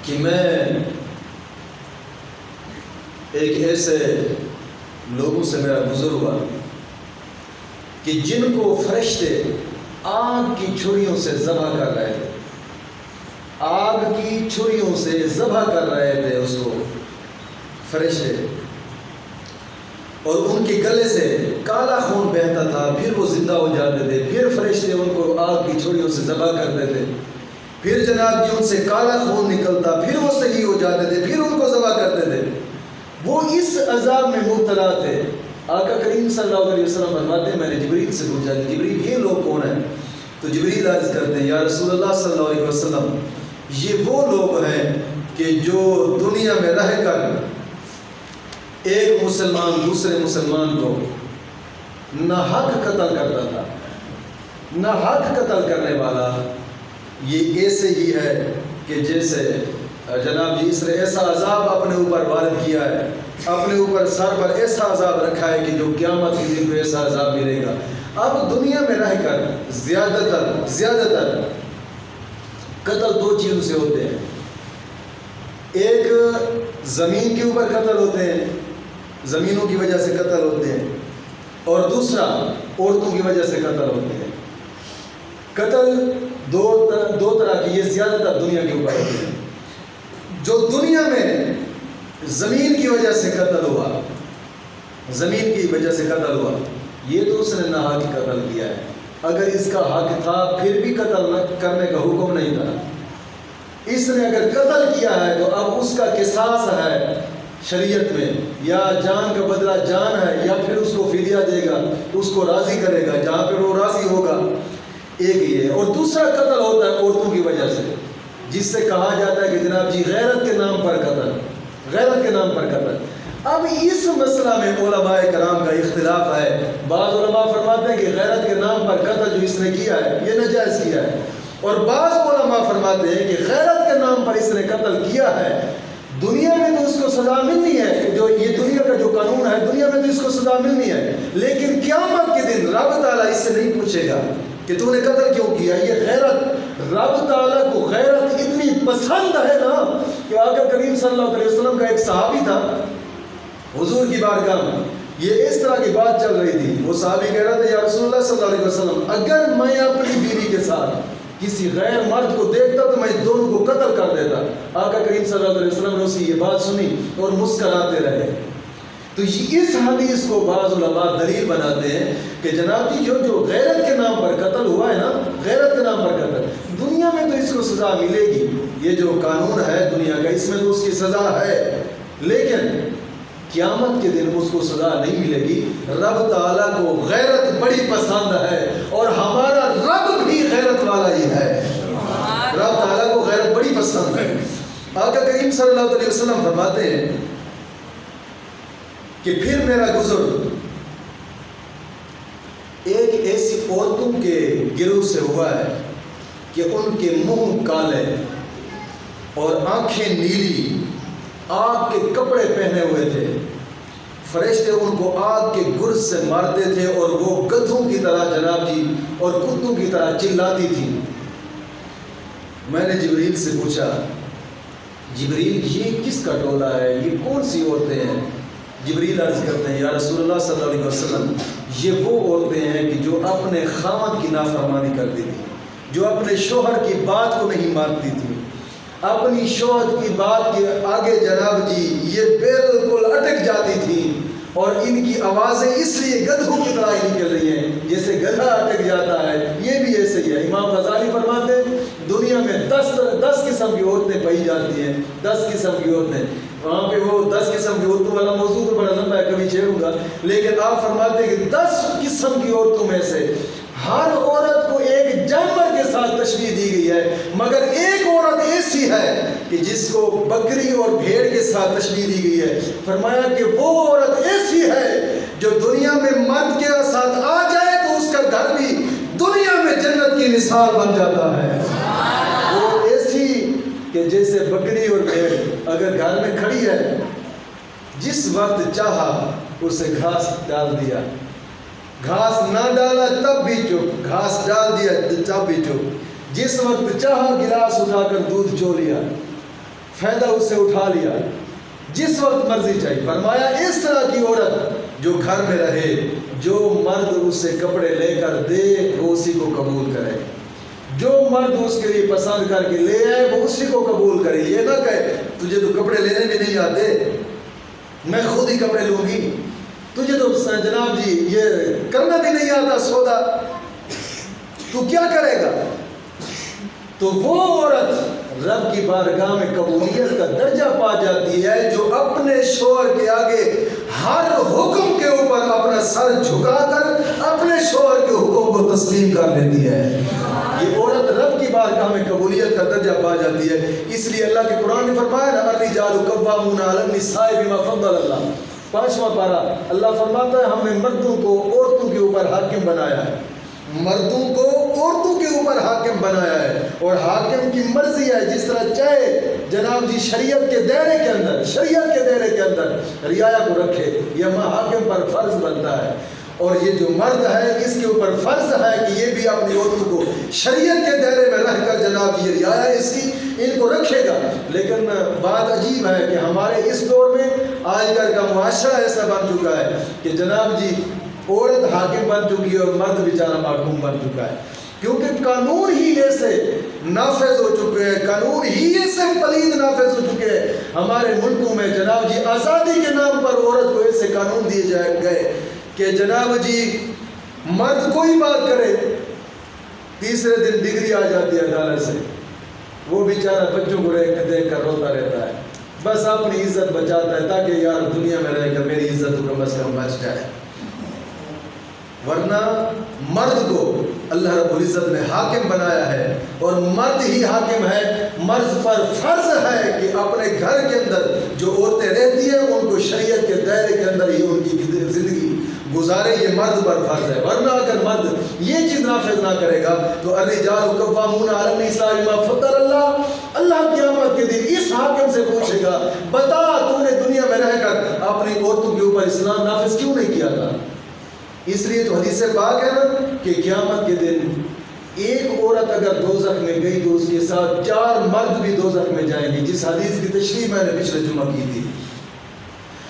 کہ میں ایک ایسے لوگوں سے میرا گزر ہوا کہ جن کو فرشتے آگ کی چھریوں سے ذبح کر رہے تھے، آگ کی چھریوں سے ذبح کر رہے تھے اس کو فرشتے، اور ان کے گلے سے کالا خون بہتا تھا، پھر وہ زندہ ہو جاتے تھے، پھر فرشتے ان کو آگ کی چھریوں سے ذبح کرتے تھے، پھر جناب جی ان سے کالا خون نکلتا، پھر وہ صحیح ہو جاتے تھے، پھر ان کو ذبح کرتے تھے۔ وہ اس عذاب میں مبتلا تھے۔ آقا کریم صلی اللہ علیہ وسلم فرماتے ہیں میں نے جبریل سے پوچھا کہ جبریل یہ لوگ کون ہیں؟ تو جبریل عرض کرتے ہیں یا رسول اللہ صلی اللہ علیہ وسلم یہ وہ لوگ ہیں کہ جو دنیا میں رہ کر ایک مسلمان دوسرے مسلمان کو ناحق قتل کرتا تھا۔ ناحق قتل کرنے والا یہ ایسے ہی ہے کہ جیسے جناب جی اس نے ایسا عذاب اپنے اوپر وارد کیا ہے، اپنے اوپر سر پر ایسا عذاب رکھا ہے کہ جو قیامت کے دن کو ایسا عذاب ملے گا۔ اب دنیا میں رہ کر زیادہ تر قتل دو چیزوں سے ہوتے ہیں، ایک زمین کے اوپر قتل ہوتے ہیں، زمینوں کی وجہ سے قتل ہوتے ہیں، اور دوسرا عورتوں کی وجہ سے قتل ہوتے ہیں۔ قتل دو طرح کی، یہ زیادہ تر دنیا کے اوپر ہوتے ہیں۔ جو دنیا میں زمین کی وجہ سے قتل ہوا، زمین کی وجہ سے قتل ہوا، یہ تو اس نے ناحق قتل کیا ہے۔ اگر اس کا حق تھا پھر بھی قتل نہ کرنے کا حکم نہیں تھا۔ اس نے اگر قتل کیا ہے تو اب اس کا قصاص ہے شریعت میں، یا جان کا بدلہ جان ہے، یا پھر اس کو فدیہ دے گا، اس کو راضی کرے گا جہاں پہ وہ راضی ہوگا، ایک ہی ہے۔ اور دوسرا قتل ہوتا ہے عورتوں کی وجہ سے، جس سے کہا جاتا ہے کہ جناب جی غیرت کے نام پر قتل، غیرت کے نام پر قتل۔ اب اس مسئلہ میں علماء کرام کا اختلاف ہے۔ بعض علماء فرماتے ہیں کہ غیرت کے نام پر قتل جو اس نے کیا ہے یہ ناجائز کیا ہے، اور بعض علماء فرماتے ہیں کہ غیرت کے نام پر اس نے قتل کیا ہے، دنیا میں تو اس کو سزا ملنی ہے، جو یہ دنیا کا جو قانون ہے دنیا میں تو اس کو سزا ملنی ہے، لیکن قیامت کے دن رب تعالیٰ اس سے نہیں پوچھے گا کہ تو نے قتل کیوں کیا۔ یہ غیرت، رب تعالیٰ کو غیرت اتنی پسند ہے نا کہ آقا کریم صلی اللہ علیہ وسلم کا ایک صحابی تھا حضور کی بارگاہ میں، یہ اس طرح کی بات چل رہی تھی۔ وہ صحابی کہہ رہا تھا یا رسول اللہ صلی اللہ علیہ وسلم اگر میں اپنی بیوی کے ساتھ کسی غیر مرد کو دیکھتا تو میں دونوں کو قتل کر دیتا۔ آقا کریم صلی اللہ علیہ وسلم نے اس کی یہ بات سنی اور مسکراتے رہے۔ تو اس حدیث کو بعض علماء دلیل بناتے ہیں کہ جناب جی جو غیرت کے نام پر قتل ہوا ہے نا، غیرت کے نام پر قتل، دنیا میں تو اس کو سزا ملے گی، یہ جو قانون ہے دنیا کا اس میں تو اس کی سزا ہے، لیکن قیامت کے دن اس کو سزا نہیں ملے گی۔ رب تعالیٰ کو غیرت بڑی پسند ہے، اور ہمارا رب بھی غیرت والا ہی ہے، رب تعالیٰ کو غیرت بڑی پسند ہے۔ آقا کریم صلی اللہ علیہ وسلم فرماتے ہیں کہ پھر میرا گزر ایک ایسی عورتوں کے گروہ سے ہوا ہے کہ ان کے منہ کالے اور آنکھیں نیلی، آگ کے کپڑے پہنے ہوئے تھے، فرشتے ان کو آگ کے گرز سے مارتے تھے، اور وہ گدھوں کی طرح جناب جی اور کتوں کی طرح چلاتی تھی۔ میں نے جبریل سے پوچھا جبریل یہ کس کا ٹولہ ہے، یہ کون سی عورتیں ہیں؟ جبریل عرض کرتے ہیں یا رسول اللہ صلی اللہ علیہ وسلم یہ وہ عورتیں ہیں کہ جو اپنے خاوند کی نافرمانی کرتی تھی، جو اپنے شوہر کی بات کو نہیں مانتی تھی، اپنی شوہر کی بات کے آگے جناب جی یہ بالکل اٹک جاتی تھی، اور ان کی آوازیں اس لیے گدھوں کی طرح ہی نکل رہی ہیں جیسے گدھا اٹک جاتا ہے، یہ بھی ایسے ہی ہے۔ امام غزالی فرماتے ہیں دنیا میں 10 قسم کی عورتیں پائی جاتی ہیں، 10 قسم کی عورتیں، وہاں پہ وہ 10 قسم کی عورتوں والا موضوع تو بڑا لمبا ہے، کبھی چھیڑوں گا، لیکن آپ فرماتے ہیں کہ 10 قسم کی عورتوں میں سے ہر عورت کو ایک جانور کے ساتھ تشبیہ دی گئی ہے، مگر ایک عورت ایسی ہے کہ جس کو بکری اور بھیڑ کے ساتھ تشبیہ دی گئی ہے۔ فرمایا کہ وہ عورت ایسی ہے جو دنیا میں مرد کے ساتھ آ جائے تو اس کا گھر بھی دنیا میں جنت کی مثال بن جاتا ہے۔ وہ ایسی کہ جیسے بکری اور بھیڑ اگر گھر میں کھڑی ہے، جس وقت چاہا اسے گھاس ڈال دیا، گھاس نہ ڈالا تب بھی چپ، گھاس ڈال دیا تب بھی چپ، جس وقت چاہا گلاس اٹھا کر دودھ چو لیا۔ فائدہ اس سے اٹھا لیا جس وقت مرضی چاہیے. فرمایا اس طرح کی عورت جو گھر میں رہے، جو مرد اس سے کپڑے لے کر دے وہ اسی کو قبول کرے، جو مرد اس کے لیے پسند کر کے لے آئے وہ اسی کو قبول کرے. یہ نہ کہے تجھے تو کپڑے لینے بھی نہیں آتے، میں خود ہی کپڑے لوں گی، تجھے تو جناب جی یہ کرنا بھی نہیں آتا سودا، تو کیا کرے گا. تو وہ عورت رب کی بارگاہ میں قبولیت کا درجہ پا جاتی ہے جو اپنے شوہر کے آگے ہر حکم کے اوپر اپنا سر جھکا کر اپنے شوہر کے حکم کو تسلیم کر لیتی ہے. یہ عورت رب کی بارگاہ میں قبولیت کا درجہ پا جاتی ہے. اس لیے اللہ کے قرآن نے فرمایا نا الرجال قوامون علی النساء بما فضل اللہ، 5واں پارہ. اللہ فرماتا ہے ہم نے مردوں کو عورتوں کے اوپر حاکم بنایا ہے، مردوں کو عورتوں کے اوپر حاکم بنایا ہے، اور حاکم کی مرضی ہے جس طرح چاہے جناب جی شریعت کے دائرے کے اندر، شریعت کے دائرے کے اندر رعایا کو رکھے. یہ حاکم پر فرض بنتا ہے. اور یہ جو مرد ہے اس کے اوپر فرض ہے کہ یہ بھی اپنی عورتوں کو شریعت کے دائرے میں رہ کر جناب یہ رعایا اس کی ان کو رکھے گا. لیکن بات عجیب ہے کہ ہمارے اس دور میں آج کل کا معاشرہ ایسا بن چکا ہے کہ جناب جی عورت حاکم بن چکی ہے اور مرد بیچارہ محکوم بن چکا ہے، کیونکہ قانون ہی ایسے نافذ ہو چکے ہیں، قانون ہی ایسے پلید نافذ ہو چکے ہیں ہمارے ملکوں میں جناب جی. آزادی کے نام پر عورت کو ایسے قانون دیے گئے کہ جناب جی مرد کوئی بات کرے تیسرے دن ڈگری آ جاتی ہے عدالت سے، وہ بیچارہ بچوں کو دیکھ کر روتا رہتا ہے، بس اپنی عزت بچاتا ہے تاکہ یار دنیا میں رہ کر میری عزت کم از کم بچ جائے. ورنہ مرد کو اللہ رب العزت نے حاکم بنایا ہے، اور مرد ہی حاکم ہے. مرد پر فرض ہے کہ اپنے گھر کے اندر جو عورتیں رہتی ہیں ان کو شریعت کے دائرے کے اندر ہی ان کی زندگی گزارے، یہ مرد پر فرض ہے. ورنہ اگر مرد یہ چیز نافذ نہ کرے گا تو الرجال قوامون علی النساء بما فضل اللہ، اللہ قیامت کے دن اس حاکم سے پوچھے گا بتا تو نے دنیا میں رہ کر اپنی عورتوں کے اوپر اسلام نافذ کیوں نہیں کیا تھا. اس لیے تو حدیث پاک ہے نا کہ قیامت کے دن ایک عورت اگر دوزخ میں گئی تو اس کے ساتھ 4 مرد بھی دوزخ میں جائیں گے، جس حدیث کی تشریح میں نے پچھلے جمعہ کی تھی.